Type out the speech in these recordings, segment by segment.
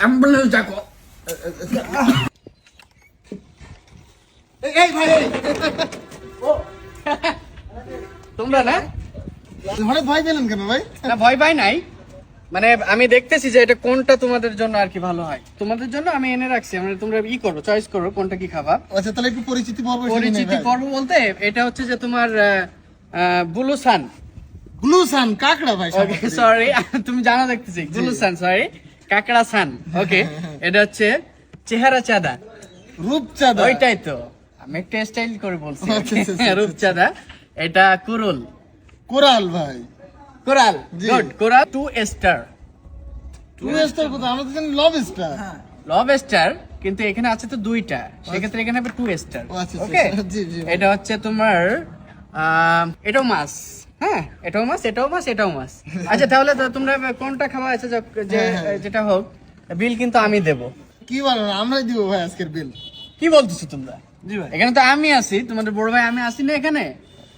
Ambulance ডাকো। এই ভাই ও তোমরা না? হঠাৎ ভয় পেলেন কেন ভাই? না ভয় পাই নাই, মানে আমি দেখতেছি যে এটা কোনটা তোমাদের জন্য আর কি ভালো হয়। তোমাদের জন্য আমি এনে রাখছি, মানে তোমরা ই করো, চয়েস করো কোনটা কি খাবা। আচ্ছা তাহলে একটু পরিচিতি পর্ব পরিচিতি পর্ব বলতে এটা হচ্ছে যে তোমার বুলুসান। গ্লুসান কাকড়া ভাই। সরি তুমি জানা দেখতেছি, বুলুসান সরি, কাকড়া সান। ওকে, এটা হচ্ছে চেহারা চাঁদা। রূপচাঁদা। ওইটাই তো, আমি একটু স্টাইল করে বলছি। আচ্ছা, আচ্ছা, আচ্ছা। রূপচাঁদা। এটা কুরুল। কোরাল ভাই। কোরাল, জি। গুড। কোরাল 2 স্টার। টু স্টার কোথায়? আমরা তো জানি লব স্টার। লব স্টার, কিন্তু এখানে আছে তো দুইটা, সেক্ষেত্রে এখানে হবে 2 স্টার। ও আচ্ছা, ওকে, আচ্ছা, জি, জি। এটা হচ্ছে তোমার এটাও মাছ। হ্যাঁ, এটাও মাছ, এটাও মাছ, এটাও মাছ। আচ্ছা তাহলে তো তোমরা কোনটা খাওয়া আছে যে হ্যাঁ। যেটা হোক, বিল কিন্তু আমি দেব। কি বলেন? আমরাই দিব ভাই আজকের বিল। কি বলতেছো তোমরা? জি ভাই। এখানে তো আমি আছি, তোমাদের বড় ভাই আমি আছি না এখানে,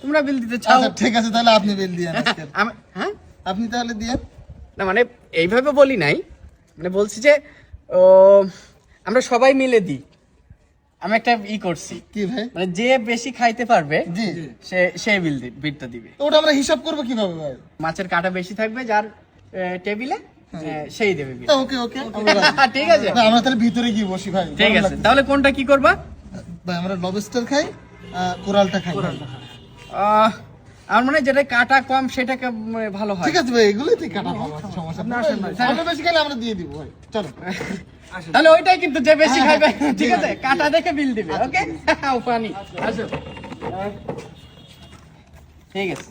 তোমরা বিল দিতে চাও। আচ্ছা ঠিক আছে, তাহলে আপনি বিল দিয়েন আজকের। হ্যাঁ, আপনি তাহলে দিয়েন। না মানে এইভাবে বলি নাই, মানে বলছি যে ও আমরা সবাই মিলে দিই। আমি একটা করছি, কি ভাই? মানে যে বেশি খাইতে পারবে জি। সে বিলটা দিবে। তো ওটা আমরা হিসাব করবো কিভাবে ভাই? মাছের কাটা বেশি থাকবে যার টেবিলে, সেই দেবে বিল। তা ওকে ওকে আমরা রাজি। ঠিক আছে, ভাই, আমরা তাহলে ভিতরে গিয়ে বসি ভাই। ঠিক গরম আছে। লাগছে। তাহলে কোনটা কি করবা? ভাই আমরা লবস্টার খাই, কোরালটা খাই। আমার মনে হয় যেটা কাটা কম সেটা ভালো হয়। ঠিক আছে ভাই, এগুলোই তো কাটা ভালো আছে, সমস্যা নেই। আমরা বেশি খেলে আমরা দিয়ে দিব ভাই, চলো। তাহলে ওইটাই কিন্তু যে বেশি হ্যাঁ, খাইবে, হ্যাঁ, ঠিক জি, আছে, জি। কাটা দেখে বিল দিবে। ওকে, ফানি। আসো, ঠিক আছে।